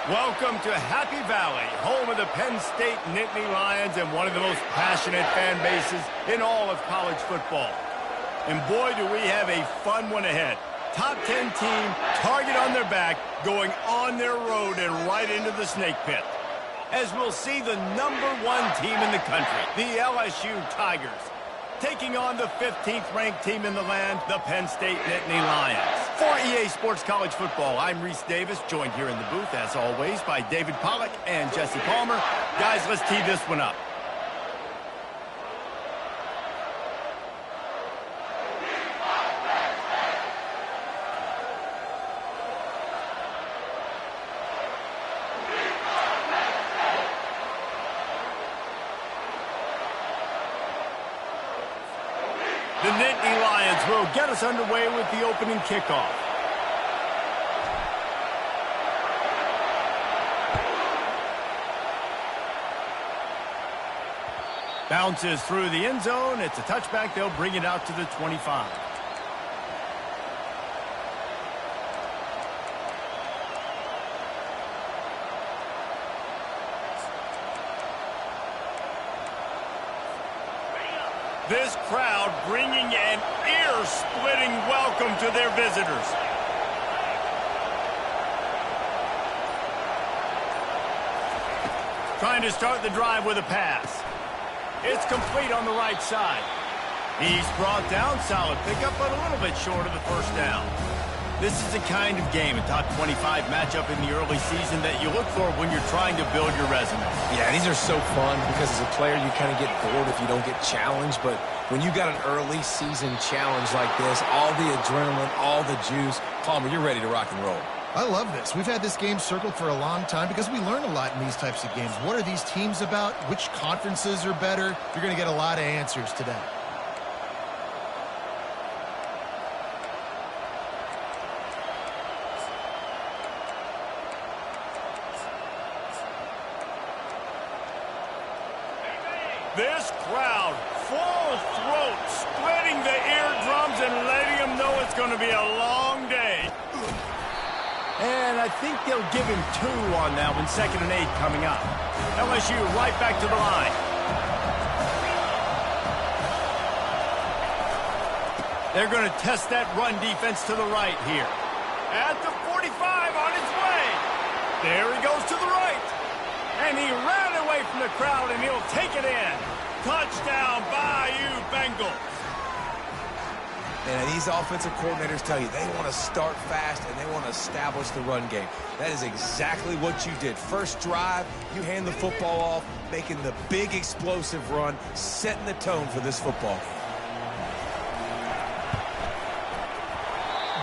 Welcome to Happy Valley, home of the Penn State Nittany Lions and one of the most passionate fan bases in all of college football. And boy, do we have a fun one ahead. Top 10 team, target on their back, going on their road and right into the snake pit. As we'll see the #1 team in the country, the LSU Tigers, taking on the 15th ranked team in the land, the Penn State Nittany Lions. For EA Sports College Football, I'm Reese Davis, joined here in the booth, as always, by David Pollack and Jesse Palmer. Guys, let's tee this one up. The Nittany Lions will get us underway with the opening kickoff. Bounces through the end zone. It's a touchback. They'll bring it out to the 25. This crowd bringing an ear-splitting welcome to their visitors. Trying to start the drive with a pass. It's complete on the right side. He's brought down, solid pickup, but a little bit short of the first down. This is the kind of game, a top 25 matchup in the early season that you look for when you're trying to build your resume. Yeah, these are so fun because as a player you kind of get bored if you don't get challenged, but when you got an early season challenge like this, all the adrenaline, all the juice, Palmer, you're ready to rock and roll. I love this. We've had this game circled for a long time because we learn a lot in these types of games. What are these teams about? Which conferences are better? You're going to get a lot of answers today. This crowd, full throat, splitting the eardrums and letting them know it's going to be a long day. And I think they'll give him 2 on that one, 2nd and 8 coming up. LSU right back to the line. They're going to test that run defense to the right here. At the 45 on his way. There he goes to the right. And he ran away from the crowd, and he'll take it in. Touchdown, Bayou Bengals. And these offensive coordinators tell you they want to start fast and they want to establish the run game. That is exactly what you did. First drive, you hand the football off, making the big explosive run, setting the tone for this football game.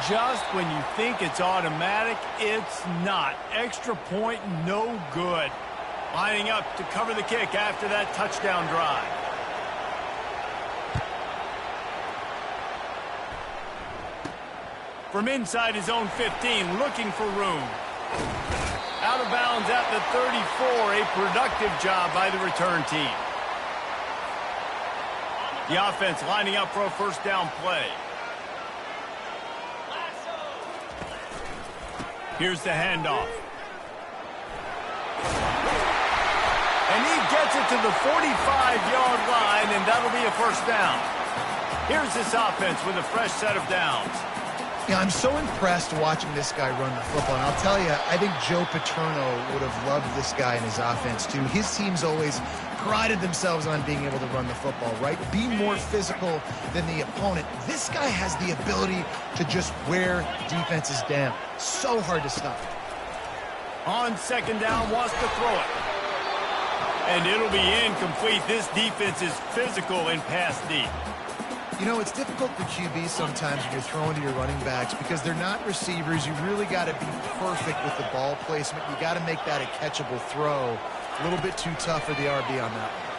Just when you think it's automatic, it's not. Extra point, no good. Lining up to cover the kick after that touchdown drive. From inside his own 15, looking for room. Out of bounds at the 34, a productive job by the return team. The offense lining up for a first down play. Here's the handoff. And he gets it to the 45-yard line, and that'll be a first down. Here's this offense with a fresh set of downs. Yeah, I'm so impressed watching this guy run the football. And I'll tell you, I think Joe Paterno would have loved this guy in his offense, too. His teams always prided themselves on being able to run the football, right? Be more physical than the opponent. This guy has the ability to just wear defenses down. So hard to stop. On 2nd down, wants to throw it. And it'll be incomplete. This defense is physical in pass deep. You know, it's difficult for QBs sometimes when you're throwing to your running backs because they're not receivers. You really got to be perfect with the ball placement. You got to make that a catchable throw. A little bit too tough for the RB on that one.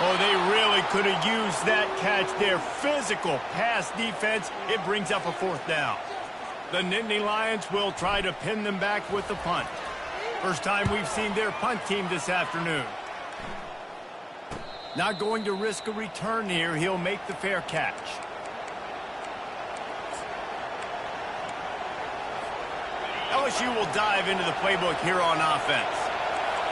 Oh, they really could have used that catch there. Physical pass defense. It brings up a 4th down. The Nittany Lions will try to pin them back with the punt. First time we've seen their punt team this afternoon. Not going to risk a return here. He'll make the fair catch. LSU will dive into the playbook here on offense.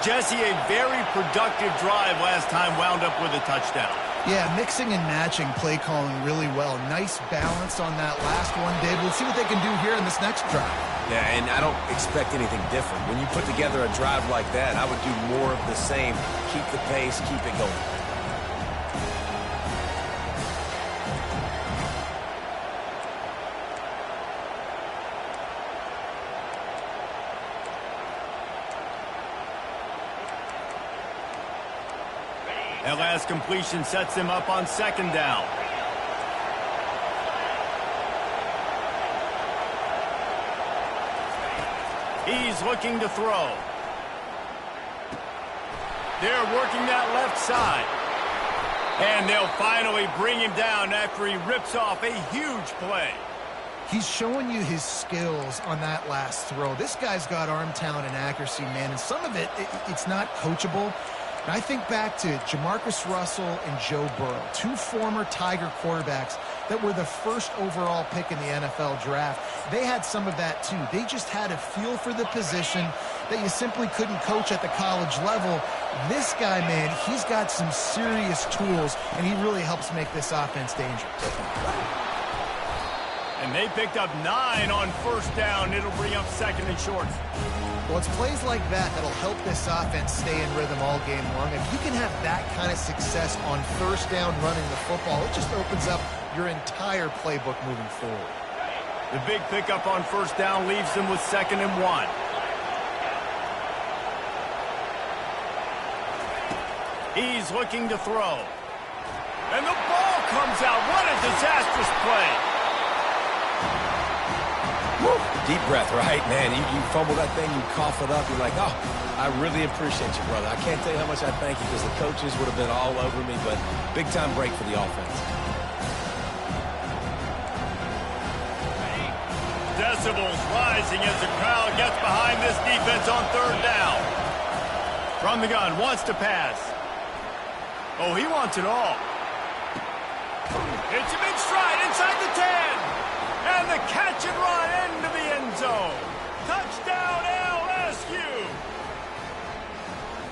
Jesse, a very productive drive last time wound up with a touchdown. Yeah, mixing and matching play calling really well. Nice balance on that last one, Dave. Let's see what they can do here in this next drive. Yeah, and I don't expect anything different. When you put together a drive like that, I would do more of the same. Keep the pace, keep it going. That last completion sets him up on second down. He's looking to throw. They're working that left side. And they'll finally bring him down after he rips off a huge play. He's showing you his skills on that last throw. This guy's got arm talent and accuracy, man, and some of it's not coachable. And I think back to Jamarcus Russell and Joe Burrow, two former Tiger quarterbacks that were the first overall pick in the NFL draft. They had some of that too. They just had a feel for the position that you simply couldn't coach at the college level. This guy, man, he's got some serious tools, and he really helps make this offense dangerous. And they picked up 9 on first down. It'll bring up second and short. Well, it's plays like that that'll help this offense stay in rhythm all game long. If you can have that kind of success on first down running the football, it just opens up your entire playbook moving forward. The big pickup on first down leaves them with 2nd and 1. He's looking to throw. And the ball comes out. What a disastrous play. Woo. Deep breath, right? Man, you fumble that thing, you cough it up, you're like, oh, I really appreciate you, brother. I can't tell you how much I thank you because the coaches would have been all over me, but big-time break for the offense. Decibels rising as the crowd gets behind this defense on third down. From the gun, wants to pass. Oh, he wants it all. It's a big stride inside the 10. And the catch and run into the end zone. Touchdown, LSU.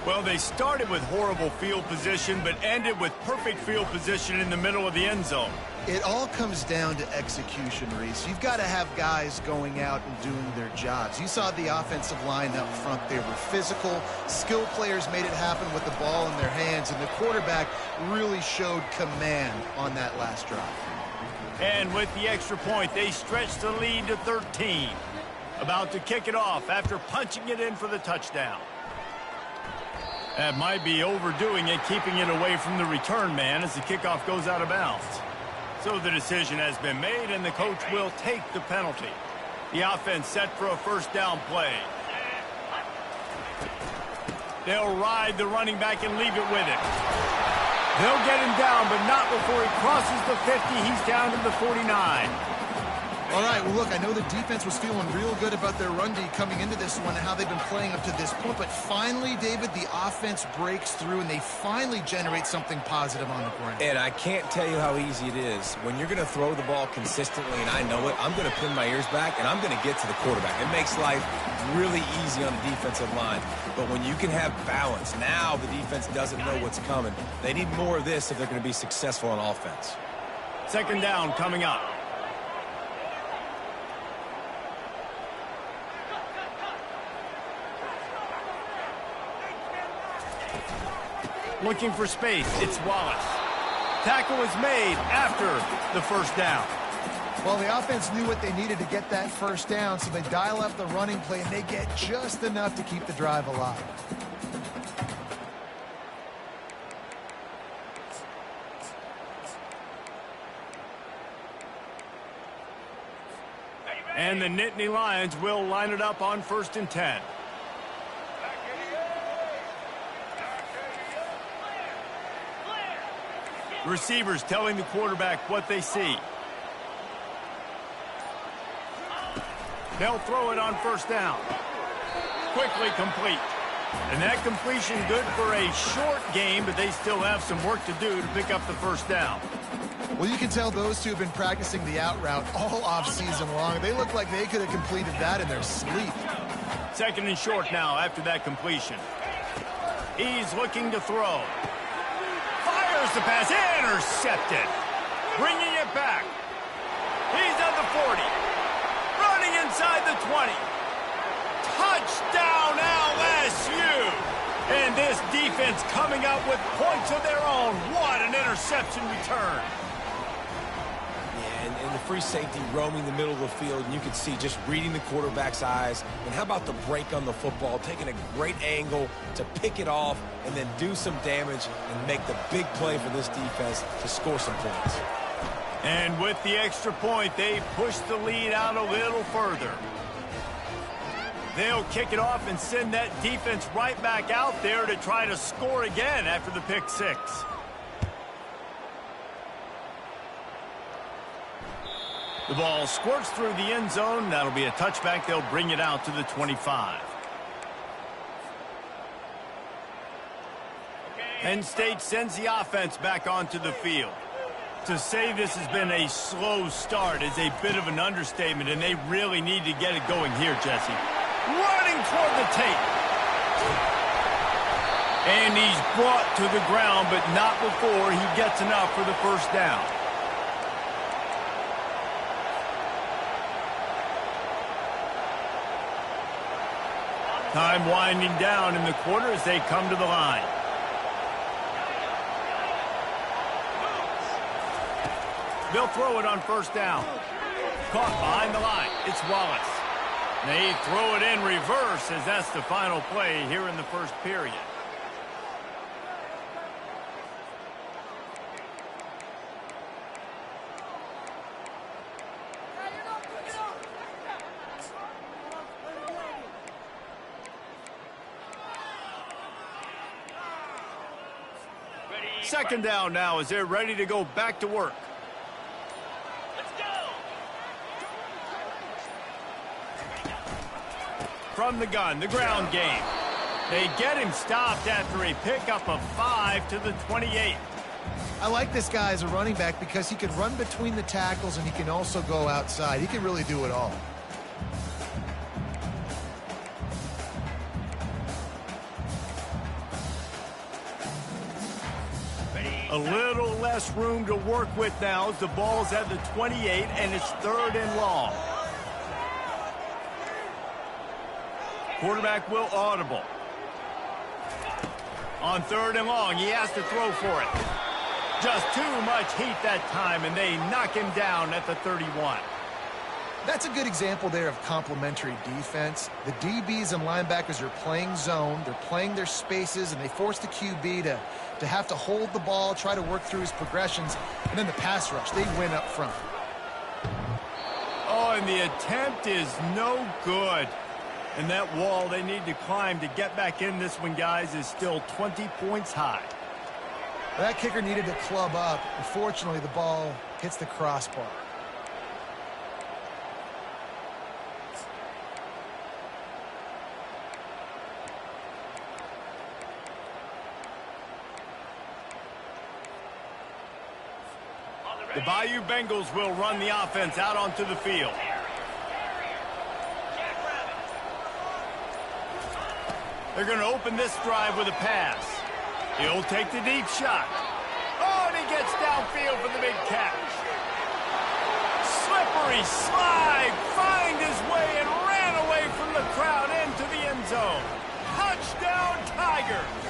Well, they started with horrible field position, but ended with perfect field position in the middle of the end zone. It all comes down to execution, Reese. You've got to have guys going out and doing their jobs. You saw the offensive line up front. They were physical. Skilled players made it happen with the ball in their hands, and the quarterback really showed command on that last drive. And with the extra point, they stretch the lead to 13. About to kick it off after punching it in for the touchdown. That might be overdoing it, keeping it away from the return man as the kickoff goes out of bounds. So the decision has been made, and the coach will take the penalty. The offense set for a first down play. They'll ride the running back and leave it with him. They'll get him down, but not before he crosses the 50. He's down to the 49. All right, well, look, I know the defense was feeling real good about their run D coming into this one and how they've been playing up to this point, but finally, David, the offense breaks through, and they finally generate something positive on the ground. And I can't tell you how easy it is. When you're going to throw the ball consistently, and I know it, I'm going to pin my ears back, and I'm going to get to the quarterback. It makes life really easy on the defensive line. But when you can have balance, now the defense doesn't know what's coming. They need more of this if they're going to be successful on offense. Second down coming up. Looking for space, it's Wallace. Tackle is made after the first down. Well, the offense knew what they needed to get that first down, so they dial up the running play, and they get just enough to keep the drive alive. And the Nittany Lions will line it up on 1st and 10. Receivers telling the quarterback what they see. They'll throw it on first down. Quickly complete. And that completion good for a short game, but they still have some work to do to pick up the first down. Well, you can tell those two have been practicing the out route all off-season long. They look like they could have completed that in their sleep. 2nd and short now after that completion. He's looking to throw. Fires the pass. Intercepted. Bringing it back. He's at the 40. Running inside the 20. Touchdown LSU. And this defense coming up with points of their own. What an interception return. Yeah, and the free safety roaming the middle of the field, and you can see just reading the quarterback's eyes. And how about the break on the football, taking a great angle to pick it off and then do some damage and make the big play for this defense to score some points. And with the extra point, they push the lead out a little further. They'll kick it off and send that defense right back out there to try to score again after the pick 6. The ball squirts through the end zone. That'll be a touchback. They'll bring it out to the 25. Penn State sends the offense back onto the field. To say this has been a slow start is a bit of an understatement, and they really need to get it going here, Jesse. Running toward the tape. And he's brought to the ground, but not before he gets enough for the first down. Time winding down in the quarter as they come to the line. They'll throw it on first down. Caught behind the line. It's Wallace. They throw it in reverse as that's the final play here in the first period. Second down now as they're ready to go back to work. From the gun, the ground game. They get him stopped after a pickup of 5 to the 28. I like this guy as a running back because he can run between the tackles and he can also go outside. He can really do it all. A little less room to work with now as the ball's at the 28 and it's 3rd and long. Quarterback will audible. On 3rd and long, he has to throw for it. Just too much heat that time, and they knock him down at the 31. That's a good example there of complementary defense. The DBs and linebackers are playing zone, they're playing their spaces, and they force the QB to have to hold the ball, try to work through his progressions, and then the pass rush, they win up front. Oh, and the attempt is no good. And that wall they need to climb to get back in this one, guys, is still 20 points high. That kicker needed to club up. Unfortunately, the ball hits the crossbar. The Bayou Bengals will run the offense out onto the field. They're going to open this drive with a pass. He'll take the deep shot. Oh, and he gets downfield for the big catch. Slippery slide, find his way and ran away from the crowd into the end zone. Touchdown, Tigers.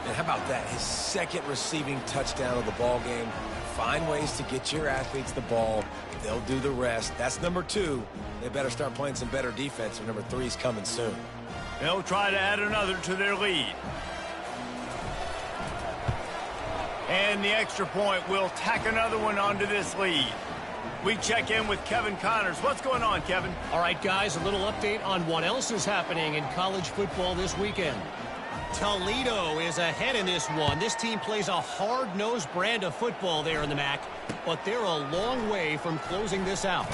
And how about that? His 2nd receiving touchdown of the ball game. Find ways to get your athletes the ball. They'll do the rest. That's number 2. They better start playing some better defense, and number 3 is coming soon. They'll try to add another to their lead. And the extra point will tack another one onto this lead. We check in with Kevin Connors. What's going on, Kevin? All right, guys, a little update on what else is happening in college football this weekend. Toledo is ahead in this one. This team plays a hard-nosed brand of football there in the MAC, but they're a long way from closing this out.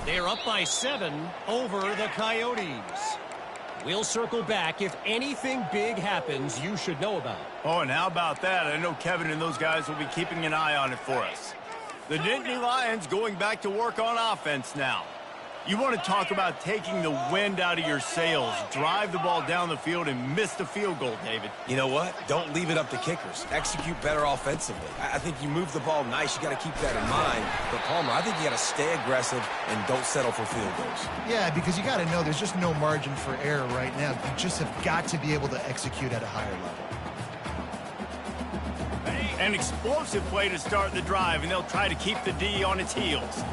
They're up by 7 over the Coyotes. We'll circle back if anything big happens you should know about. Oh, and how about that? I know Kevin and those guys will be keeping an eye on it for us. The Nittany Lions going back to work on offense now. You want to talk about taking the wind out of your sails. Drive the ball down the field and miss the field goal, David. You know what? Don't leave it up to kickers. Execute better offensively. I think you move the ball nice. You got to keep that in mind. But, Palmer, I think you got to stay aggressive and don't settle for field goals. Yeah, because you got to know there's just no margin for error right now. You just have got to be able to execute at a higher level. An explosive play to start the drive, and they'll try to keep the D on its heels.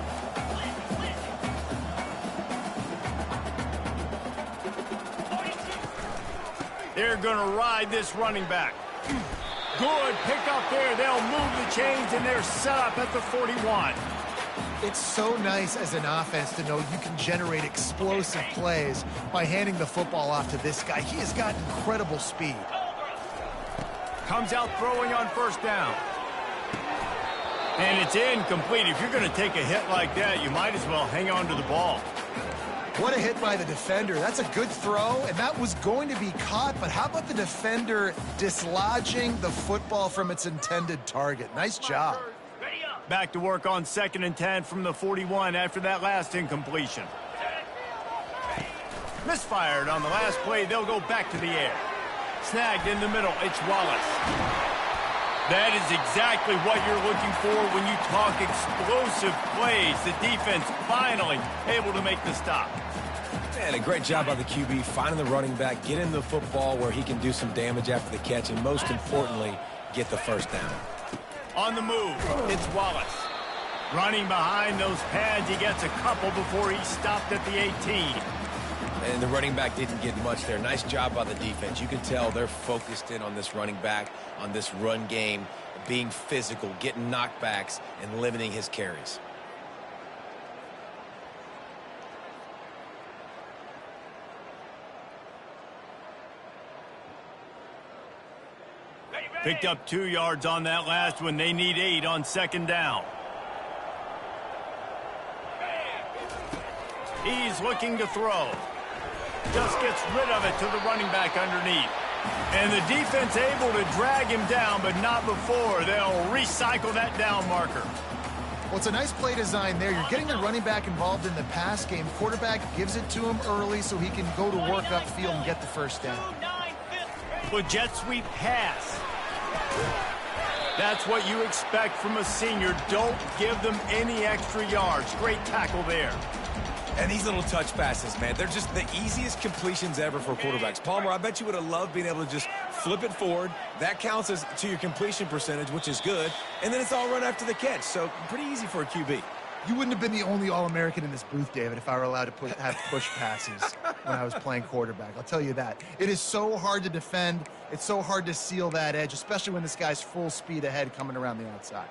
They're going to ride this running back. Good pick up there. They'll move the chains, and they're set up at the 41. It's so nice as an offense to know you can generate explosive plays by handing the football off to this guy. He has got incredible speed. Comes out throwing on first down. And it's incomplete. If you're going to take a hit like that, you might as well hang on to the ball. What a hit by the defender. That's a good throw, and that was going to be caught, but how about the defender dislodging the football from its intended target? Nice job. Back to work on 2nd and 10 from the 41 after that last incompletion. Misfired on the last play. They'll go back to the air. Snagged in the middle. It's Wallace. That is exactly what you're looking for when you talk explosive plays. The defense finally able to make the stop. And a great job by the QB, finding the running back, getting the football where he can do some damage after the catch, and most importantly, get the first down. On the move, it's Wallace. Running behind those pads, he gets a couple before he stopped at the 18. And the running back didn't get much there. Nice job by the defense. You can tell they're focused in on this running back, on this run game, being physical, getting knockbacks, and limiting his carries. Picked up 2 yards on that last one. They need 8 on 2nd down. He's looking to throw. Just gets rid of it to the running back underneath. And the defense able to drag him down, but not before. They'll recycle that down marker. Well, it's a nice play design there. You're getting the running back involved in the pass game. Quarterback gives it to him early so he can go to work upfield and get the first down. With jet sweep pass. That's what you expect from a senior. Don't give them any extra yards. Great tackle there. And these little touch passes, man, they're just the easiest completions ever for quarterbacks. Palmer, I bet you would have loved being able to just flip it forward. That counts as to your completion percentage, which is good. And then it's all run after the catch. So pretty easy for a QB. You wouldn't have been the only All-American in this booth, David, if I were allowed to have push passes when I was playing quarterback. I'll tell you that. It is so hard to defend. It's so hard to seal that edge, especially when this guy's full speed ahead coming around the outside.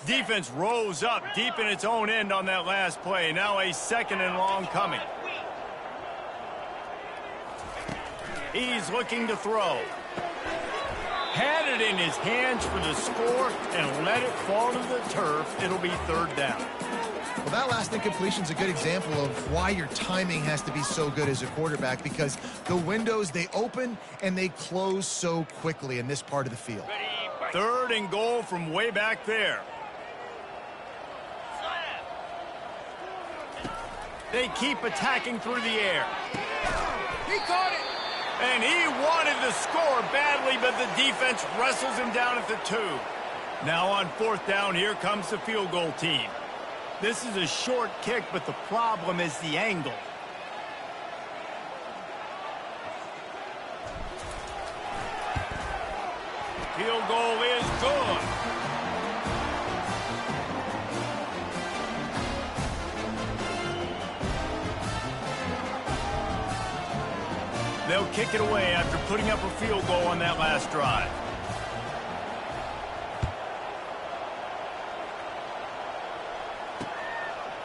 Defense rose up deep in its own end on that last play. Now a 2nd and long coming. He's looking to throw. Had it in his hands for the score and let it fall to the turf. It'll be 3rd down. Well, that last incompletion is a good example of why your timing has to be so good as a quarterback, because the windows, they open and they close so quickly in this part of the field. 3rd and goal from way back there. They keep attacking through the air. He caught it. And he wanted the score badly, but the defense wrestles him down at the 2. Now on 4th down, here comes the field goal team. This is a short kick, but the problem is the angle. Field goal is good. They'll kick it away after putting up a field goal on that last drive.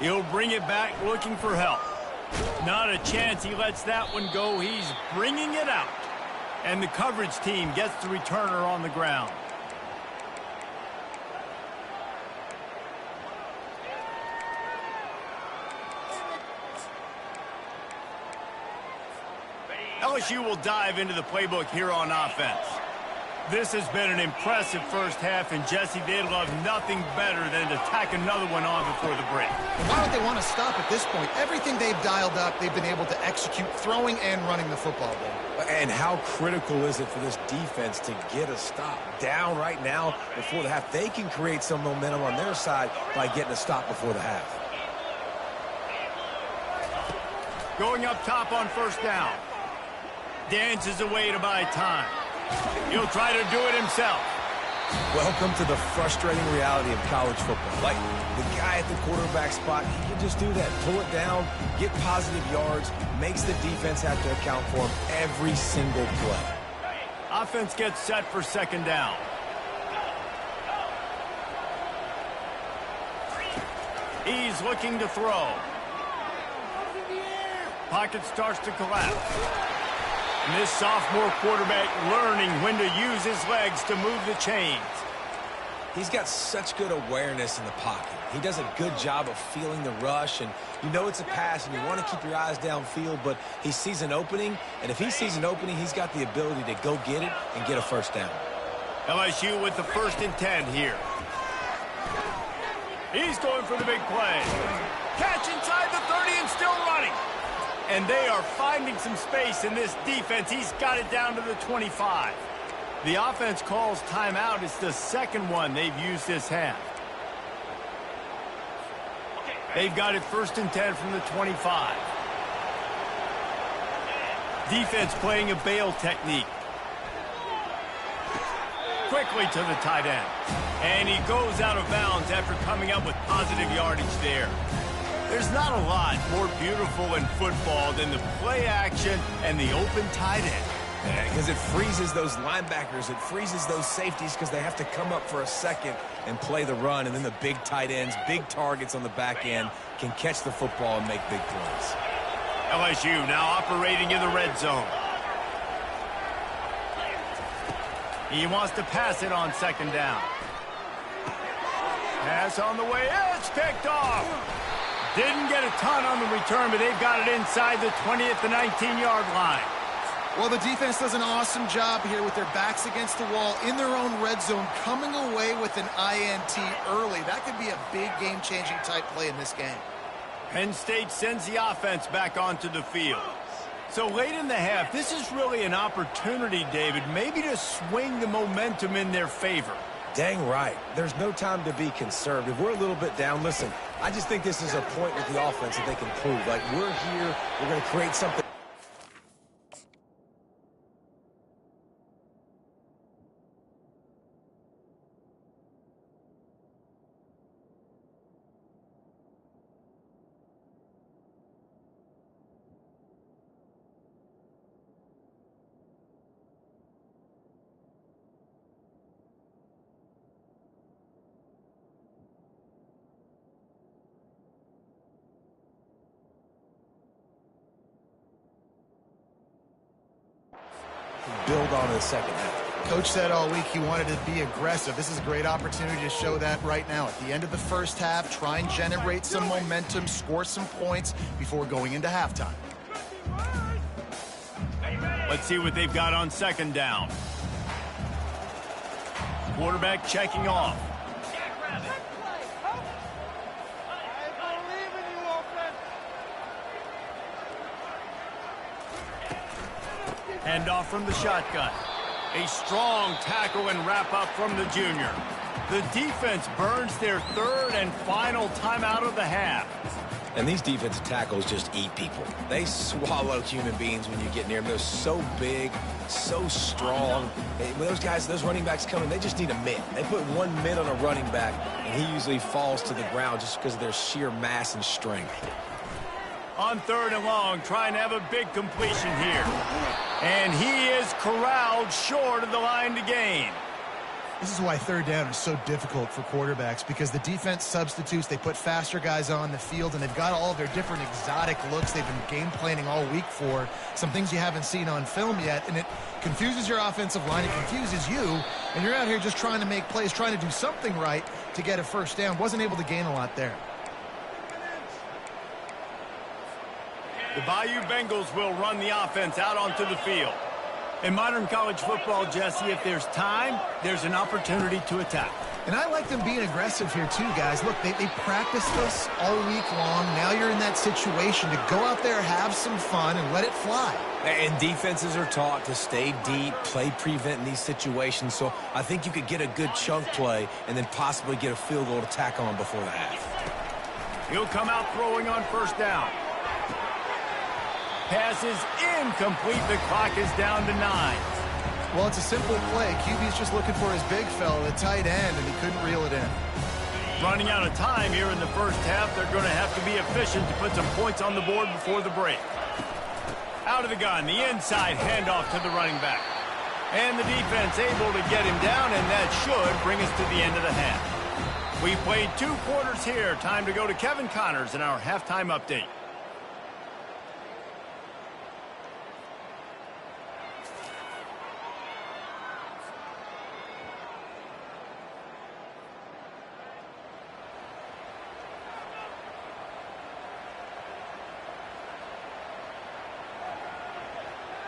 He'll bring it back looking for help. Not a chance he lets that one go. He's bringing it out. And the coverage team gets the returner on the ground. LSU will dive into the playbook here on offense. This has been an impressive first half, and Jesse, they'd love nothing better than to tack another one on before the break. Why would they want to stop at this point? Everything they've dialed up, they've been able to execute, throwing and running the football game. And how critical is it for this defense to get a stop? Down right now before the half. They can create some momentum on their side by getting a stop before the half. Going up top on first down. Dances away to buy time. He'll try to do it himself. Welcome to the frustrating reality of college football. Like, the guy at the quarterback spot, he can just do that. Pull it down, get positive yards, makes the defense have to account for him every single play. Offense gets set for second down. He's looking to throw. Pocket starts to collapse. And this sophomore quarterback learning when to use his legs to move the chains. He's got such good awareness in the pocket. He does a good job of feeling the rush, and you know it's a pass, and you want to keep your eyes downfield, but he sees an opening, and if he sees an opening, he's got the ability to go get it and get a first down. LSU with the 1st and 10 here. He's going for the big play. Catch inside the 30 and still running. And they are finding some space in this defense. He's got it down to the 25. The offense calls timeout. It's the second one they've used this half. They've got it 1st and 10 from the 25. Defense playing a bail technique. Quickly to the tight end. And he goes out of bounds after coming up with positive yardage there. There's not a lot more beautiful in football than the play action and the open tight end. Because it freezes those linebackers. It freezes those safeties because they have to come up for a second and play the run. And then the big tight ends, big targets on the back end can catch the football and make big plays. LSU now operating in the red zone. He wants to pass it on second down. Pass on the way. It's picked off. Didn't get a ton on the return, but they've got it inside the 20 at the 19-yard line. Well, the defense does an awesome job here with their backs against the wall in their own red zone, coming away with an INT early. That could be a big game-changing type play in this game. Penn State sends the offense back onto the field. So late in the half, this is really an opportunity, David, maybe to swing the momentum in their favor. Dang right. There's no time to be conservative. We're a little bit down. Listen, I just think this is a point with the offense that they can prove. Like, we're here, we're going to create something. Build on in the second half. Coach said all week he wanted to be aggressive. This is a great opportunity to show that right now. At the end of the first half, try and generate some momentum, score some points before going into halftime. Let's see what they've got on second down. Quarterback checking off. Handoff from the shotgun. A strong tackle and wrap up from the junior. The defense burns their 3rd and final timeout of the half. And these defensive tackles just eat people. They swallow human beings when you get near them. They're so big, so strong. When those guys, those running backs come in, they just need a mitt. They put 1 mitt on a running back, and he usually falls to the ground just because of their sheer mass and strength. On 3rd and long, trying to have a big completion here. And he is corralled short of the line to gain. This is why 3rd down is so difficult for quarterbacks, because the defense substitutes, they put faster guys on the field, and they've got all their different exotic looks they've been game planning all week for, some things you haven't seen on film yet, and it confuses your offensive line, it confuses you, and you're out here just trying to make plays, trying to do something right to get a first down. Wasn't able to gain a lot there. The Bayou Bengals will run the offense out onto the field. In modern college football, Jesse, if there's time, there's an opportunity to attack. And I like them being aggressive here too, guys. Look, they practiced this all week long. Now you're in that situation to go out there, have some fun, and let it fly. And defenses are taught to stay deep, play prevent in these situations. So I think you could get a good chunk play and then possibly get a field goal to tack on before the half. He'll come out throwing on first down. Pass is incomplete. The clock is down to 9. Well, it's a simple play. QB's just looking for his big fella, the tight end, and he couldn't reel it in. Running out of time here in the first half. They're going to have to be efficient to put some points on the board before the break. Out of the gun, the inside handoff to the running back. And the defense able to get him down, and that should bring us to the end of the half. We played 2 quarters here. Time to go to Kevin Connors in our halftime update.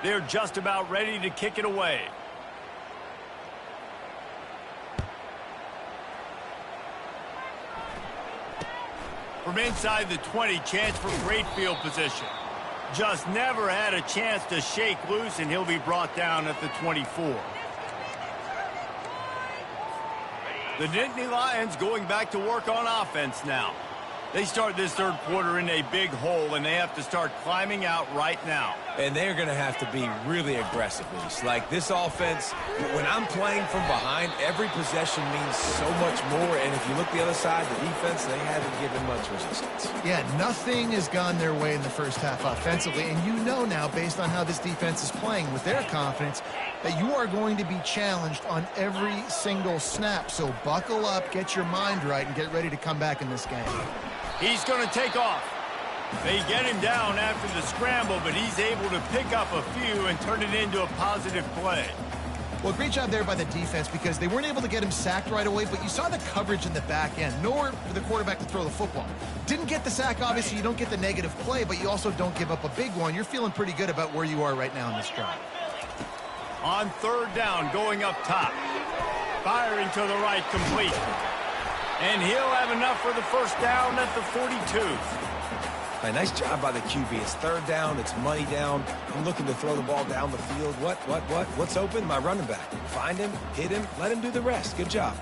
They're just about ready to kick it away. From inside the 20, chance for great field position. Just never had a chance to shake loose, and he'll be brought down at the 24. The Nittany Lions going back to work on offense now. They start this third quarter in a big hole, and they have to start climbing out right now. And they're going to have to be really aggressive, Luis. Like this offense, when I'm playing from behind, every possession means so much more. And if you look the other side, the defense, they haven't given much resistance. Yeah, nothing has gone their way in the first half offensively. And you know now, based on how this defense is playing with their confidence, that you are going to be challenged on every single snap. So buckle up, get your mind right, and get ready to come back in this game. He's going to take off. They get him down after the scramble, but he's able to pick up a few and turn it into a positive play. Well, great job there by the defense because they weren't able to get him sacked right away, but you saw the coverage in the back end. Nowhere for the quarterback to throw the football. Didn't get the sack, obviously. You don't get the negative play, but you also don't give up a big one. You're feeling pretty good about where you are right now in this drive. On third down, going up top. Firing to the right, complete. And he'll have enough for the first down at the 42. A nice job by the QB. It's third down. It's money down. I'm looking to throw the ball down the field. What's open? My running back. Find him, hit him, let him do the rest. Good job.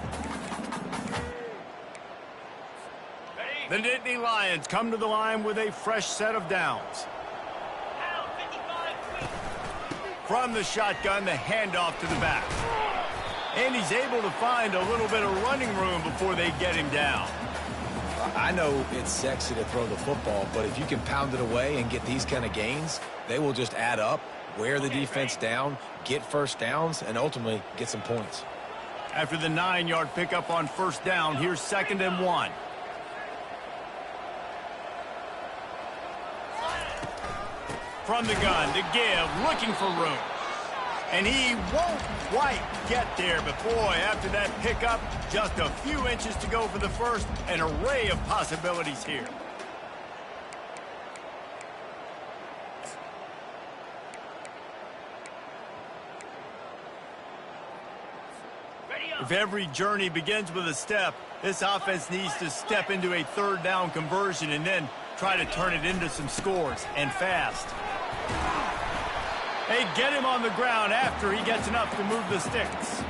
The Nittany Lions come to the line with a fresh set of downs. From the shotgun, the handoff to the back. And he's able to find a little bit of running room before they get him down. I know it's sexy to throw the football, but if you can pound it away and get these kind of gains, they will just add up, wear the defense down, get first downs, and ultimately get some points. After the 9-yard pickup on first down, here's 2nd and 1. From the gun to give, looking for room. And he won't quite get there, but boy, after that pickup, just a few inches to go for the first, an array of possibilities here. If every journey begins with a step, this offense needs to step into a third down conversion and then try to turn it into some scores, and fast. They get him on the ground after he gets enough to move the sticks.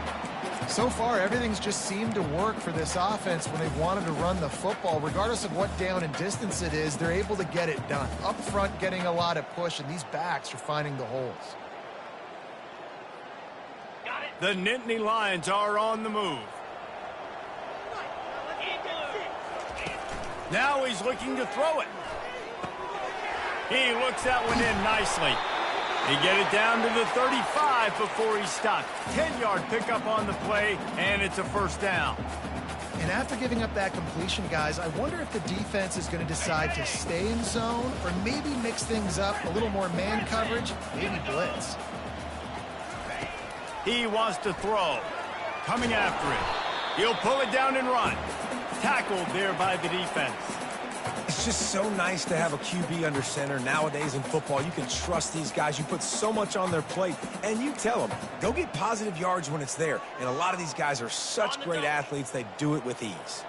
So far, everything's just seemed to work for this offense when they've wanted to run the football. Regardless of what down and distance it is, they're able to get it done. Up front, getting a lot of push, and these backs are finding the holes. The Nittany Lions are on the move. Now he's looking to throw it. He looks that one in nicely. They get it down to the 35 before he's stopped. 10-yard pickup on the play, and it's a first down. And after giving up that completion, guys, I wonder if the defense is going to decide to stay in zone or maybe mix things up, a little more man coverage, maybe blitz. He wants to throw. Coming after it. He'll pull it down and run. Tackled there by the defense. It's just so nice to have a QB under center. Nowadays in football, you can trust these guys. You put so much on their plate, and you tell them, go get positive yards when it's there. And a lot of these guys are such great athletes, they do it with ease.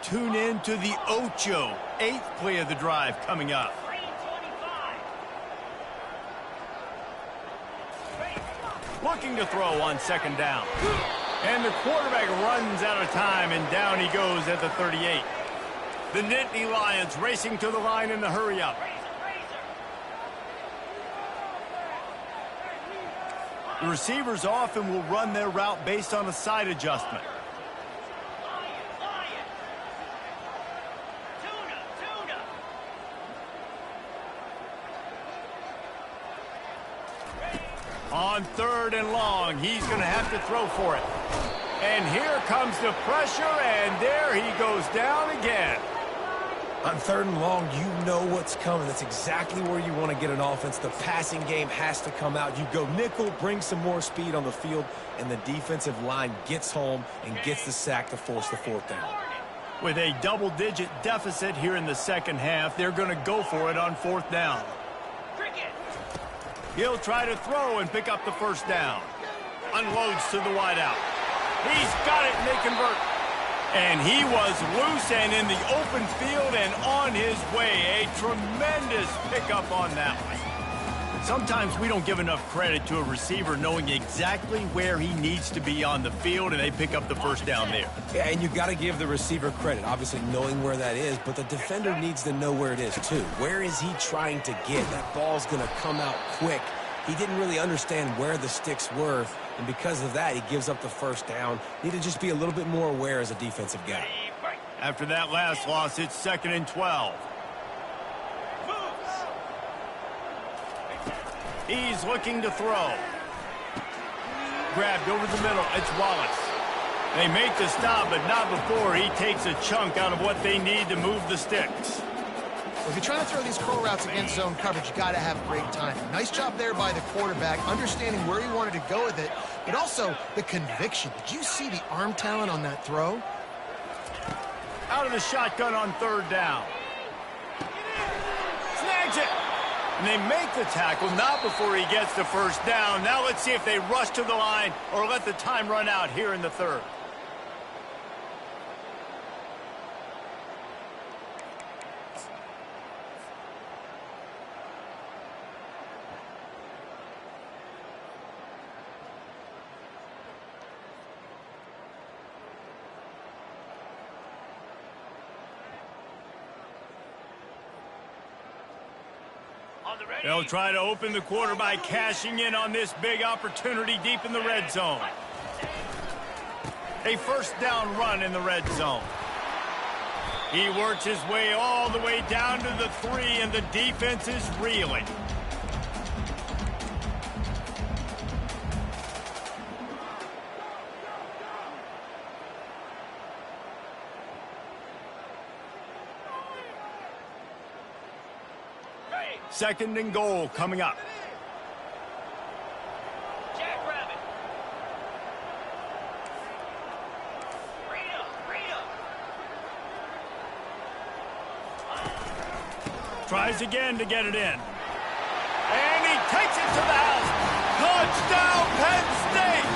Tune in to the Ocho, 8th play of the drive coming up. Looking to throw on 2nd down. And the quarterback runs out of time, and down he goes at the 38. The Nittany Lions racing to the line in the hurry-up. The receivers often will run their route based on a side adjustment. On 3rd and long, he's going to have to throw for it. And here comes the pressure, and there he goes down again. On 3rd and long, you know what's coming. That's exactly where you want to get an offense. The passing game has to come out. You go nickel, bring some more speed on the field, and the defensive line gets home and gets the sack to force the 4th down. With a double-digit deficit here in the 2nd half, they're going to go for it on 4th down. He'll try to throw and pick up the 1st down. Unloads to the wideout. He's got it, and they convert. And he was loose and in the open field and on his way. A tremendous pickup on that one. Sometimes we don't give enough credit to a receiver knowing exactly where he needs to be on the field, and they pick up the 1st down there. Yeah, and you got to give the receiver credit, obviously knowing where that is, but the defender needs to know where it is too. Where is he trying to get? That ball's going to come out quick. He didn't really understand where the sticks were, and because of that, he gives up the 1st down. Need to just be a little bit more aware as a defensive guy. After that last loss, it's 2nd and 12. He's looking to throw. Grabbed over the middle. It's Wallace. They make the stop, but not before he takes a chunk out of what they need to move the sticks. If you're trying to throw these curl routes against zone coverage, you got to have great timing. Nice job there by the quarterback, understanding where he wanted to go with it, but also the conviction. Did you see the arm talent on that throw? Out of the shotgun on 3rd down. Snags it. And they make the tackle, not before he gets the 1st down. Now let's see if they rush to the line or let the time run out here in the 3rd. They'll try to open the quarter by cashing in on this big opportunity deep in the red zone. A 1st down run in the red zone. He works his way all the way down to the 3, and the defense is reeling. Second and goal coming up. Jackrabbit. Tries again to get it in. And he takes it to the house. Touchdown, Penn State!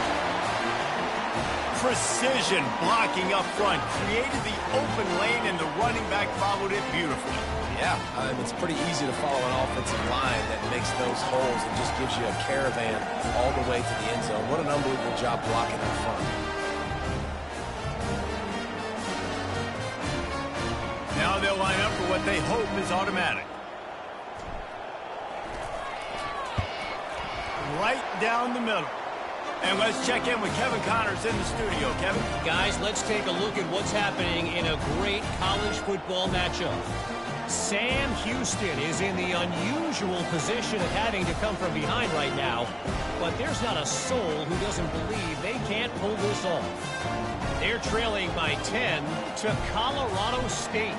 Precision blocking up front. Created the open lane, and the running back followed it beautifully. Yeah, it's pretty easy to follow an offensive line that makes those holes and just gives you a caravan all the way to the end zone. What an unbelievable job blocking up front. Now they'll line up for what they hope is automatic. Right down the middle. And let's check in with Kevin Connors in the studio. Kevin? Guys, let's take a look at what's happening in a great college football matchup. Sam Houston is in the unusual position of having to come from behind right now, but there's not a soul who doesn't believe they can't pull this off. They're trailing by 10 to Colorado State.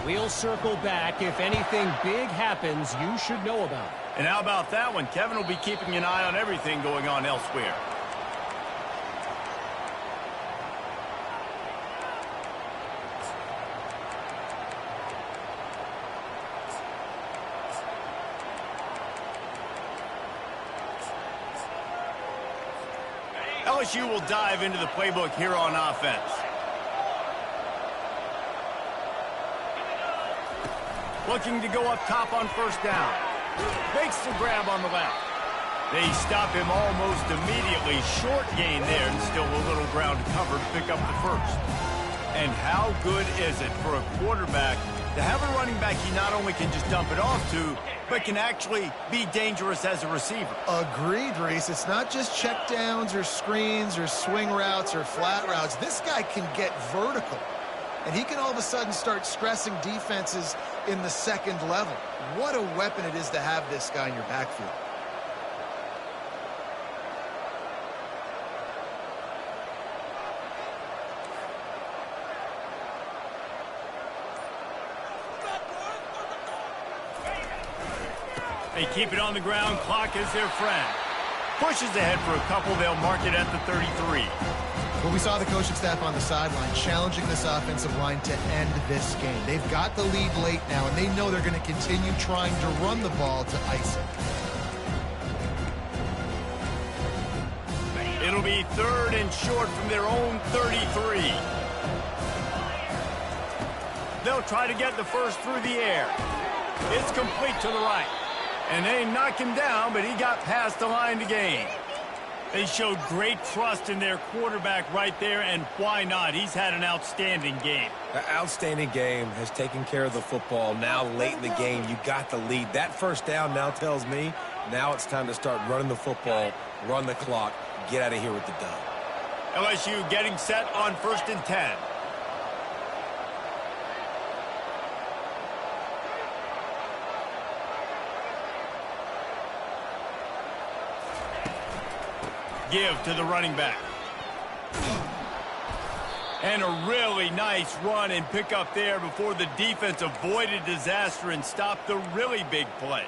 We'll circle back if anything big happens you should know about. And how about that one? Kevin will be keeping an eye on everything going on elsewhere. LSU will dive into the playbook here on offense. Looking to go up top on first down. Makes the grab on the left. They stop him almost immediately. Short gain there, and still a little ground covered to pick up the first. And how good is it for a quarterback to have a running back he not only can just dump it off to, but can actually be dangerous as a receiver? Agreed, Reese. It's not just check downs or screens or swing routes or flat routes. This guy can get vertical, and he can all of a sudden start stressing defenses in the second level. What a weapon it is to have this guy in your backfield. They keep it on the ground. Clock is their friend. Pushes ahead for a couple. They'll mark it at the 33. Well, we saw the coaching staff on the sideline challenging this offensive line to end this game. They've got the lead late now, and they know they're going to continue trying to run the ball to ice it. It'll be 3rd and short from their own 33. They'll try to get the first through the air. It's complete to the right. And they knock him down, but he got past the line to gain. They showed great trust in their quarterback right there, and why not? He's had an outstanding game. An outstanding game, has taken care of the football. Now late in the game, you got the lead. That first down now tells me now it's time to start running the football, run the clock, get out of here with the dub. LSU getting set on 1st and 10. Give to the running back. And a really nice run and pick up there before the defense avoided disaster and stopped the really big play.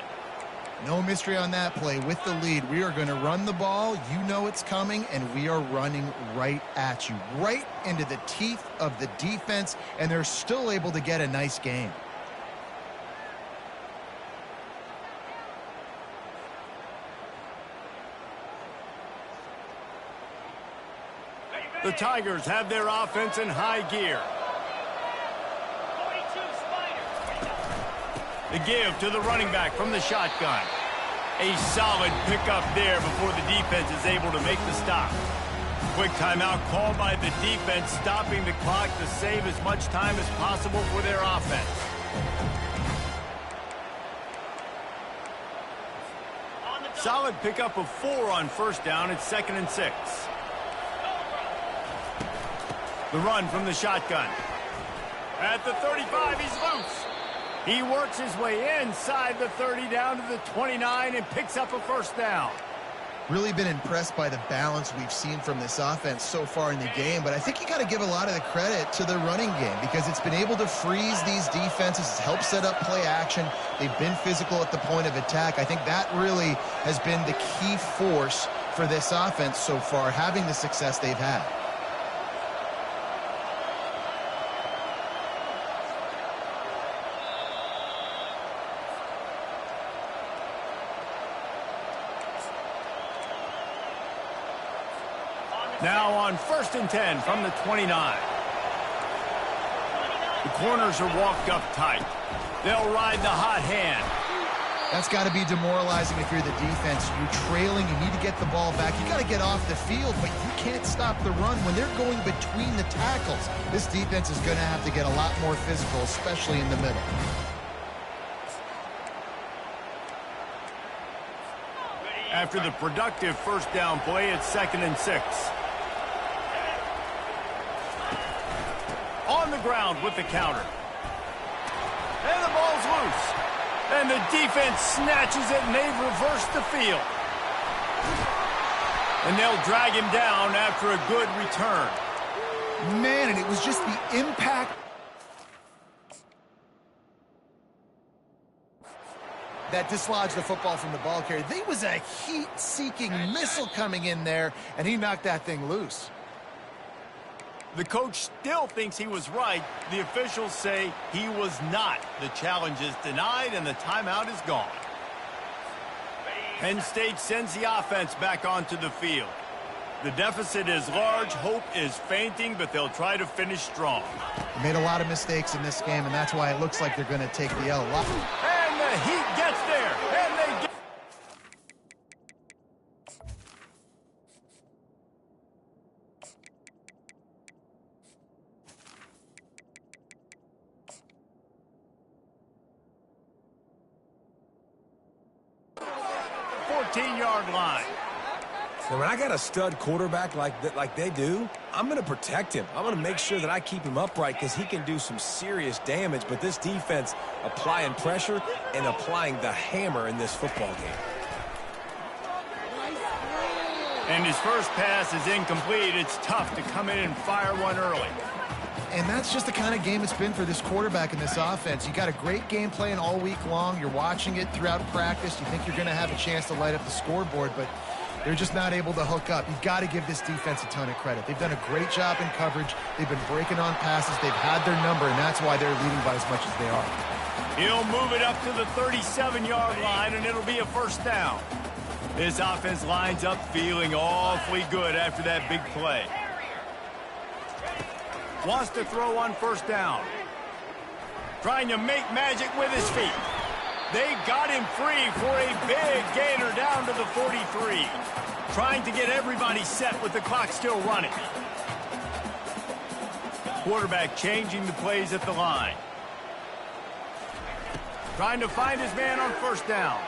No mystery on that play. With the lead, we are going to run the ball. You know it's coming, and we are running right at you, right into the teeth of the defense, and they're still able to get a nice game. The Tigers have their offense in high gear. The give to the running back from the shotgun. A solid pickup there before the defense is able to make the stop. Quick timeout called by the defense, stopping the clock to save as much time as possible for their offense. Solid pickup of 4 on first down. It's 2nd and 6. The run from the shotgun. At the 35, he's loose. He works his way inside the 30 down to the 29 and picks up a first down. Really been impressed by the balance we've seen from this offense so far in the game, but I think you got to give a lot of the credit to the running game because it's been able to freeze these defenses. It's helped set up play action. They've been physical at the point of attack. I think that really has been the key force for this offense so far, having the success they've had. Now on 1st and 10 from the 29. The corners are walked up tight. They'll ride the hot hand. That's got to be demoralizing if you're the defense. You're trailing. You need to get the ball back. You got to get off the field, but you can't stop the run when they're going between the tackles. This defense is going to have to get a lot more physical, especially in the middle. After the productive first down play, it's 2nd and 6. On the ground with the counter. And the ball's loose. And the defense snatches it, and they've reversed the field. And they'll drag him down after a good return. Man, and it was just the impact that dislodged the football from the ball carrier. There was a heat-seeking missile coming in there, and he knocked that thing loose. The coach still thinks he was right. The officials say he was not. The challenge is denied, and the timeout is gone. Penn State sends the offense back onto the field. The deficit is large. Hope is fainting, but they'll try to finish strong. They made a lot of mistakes in this game, and that's why it looks like they're going to take the L. And the Heat gets there, and they get... yard line. So when I got a stud quarterback like they do, I'm going to protect him. I'm going to make sure that I keep him upright because he can do some serious damage. But this defense applying pressure and applying the hammer in this football game. And his first pass is incomplete. It's tough to come in and fire one early. And that's just the kind of game it's been for this quarterback in this offense. You got a great game plan all week long. You're watching it throughout practice. You think you're going to have a chance to light up the scoreboard, but they're just not able to hook up. You've got to give this defense a ton of credit. They've done a great job in coverage. They've been breaking on passes. They've had their number, and that's why they're leading by as much as they are. He'll move it up to the 37-yard line, and it'll be a first down. This offense lines up feeling awfully good after that big play. Wants to throw on first down. Trying to make magic with his feet. They got him free for a big gainer down to the 43. Trying to get everybody set with the clock still running. Quarterback changing the plays at the line. Trying to find his man on first down.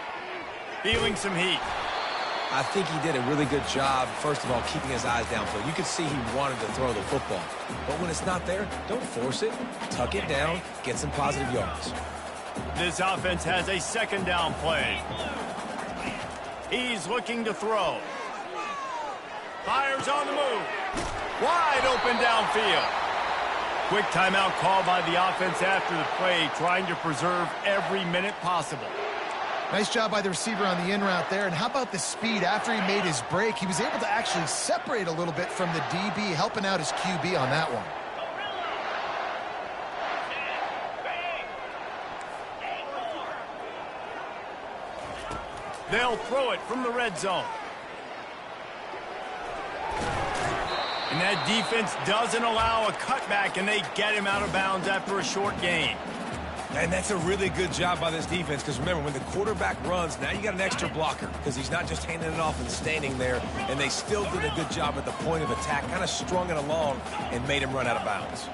Feeling some heat. I think he did a really good job, first of all, keeping his eyes downfield. You could see he wanted to throw the football. But when it's not there, don't force it. Tuck it down, get some positive yards. This offense has a second down play. He's looking to throw. Fires on the move. Wide open downfield. Quick timeout call by the offense after the play, trying to preserve every minute possible. Nice job by the receiver on the in route there. And how about the speed? After he made his break, he was able to actually separate a little bit from the DB, helping out his QB on that one. They'll throw it from the red zone. And that defense doesn't allow a cutback, and they get him out of bounds after a short gain. And that's a really good job by this defense because, remember, when the quarterback runs, now you got an extra blocker because he's not just handing it off and standing there, and they still did a good job at the point of attack, kind of strung it along and made him run out of bounds.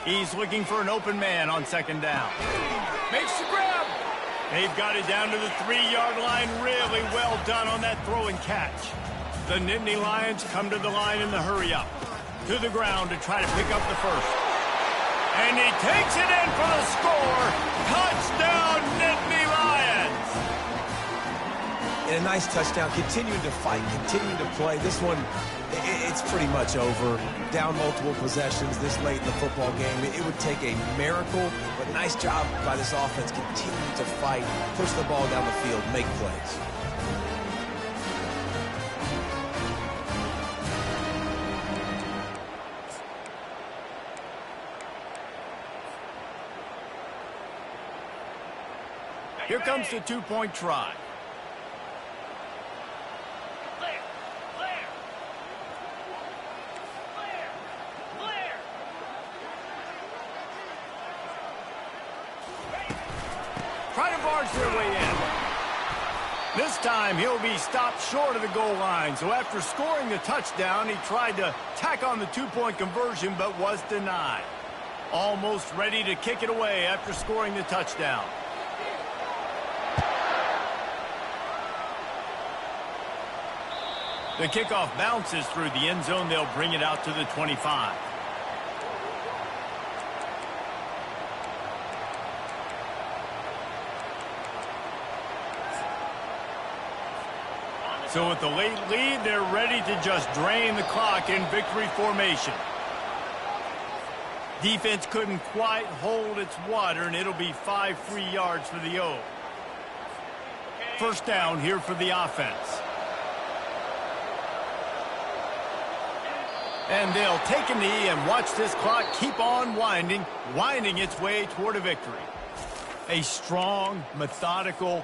He's looking for an open man on second down. Makes the grab. They've got it down to the 3-yard line. Really well done on that throw and catch. The Nittany Lions come to the line in the hurry-up. To the ground to try to pick up the first. And he takes it in for the score. Touchdown, Nittany Lions. And a nice touchdown, continuing to fight, continuing to play. This one, it's pretty much over. Down multiple possessions this late in the football game. It would take a miracle, but nice job by this offense continuing to fight, push the ball down the field, make plays. Here comes the two-point try. Try to barge their way in. This time he'll be stopped short of the goal line. So after scoring the touchdown, he tried to tack on the two-point conversion but was denied. Almost ready to kick it away after scoring the touchdown. The kickoff bounces through the end zone. They'll bring it out to the 25. So with the late lead, they're ready to just drain the clock in victory formation. Defense couldn't quite hold its water, and it'll be 5 free yards for the O. First down here for the offense. And they'll take a knee and watch this clock keep on winding its way toward a victory. A strong, methodical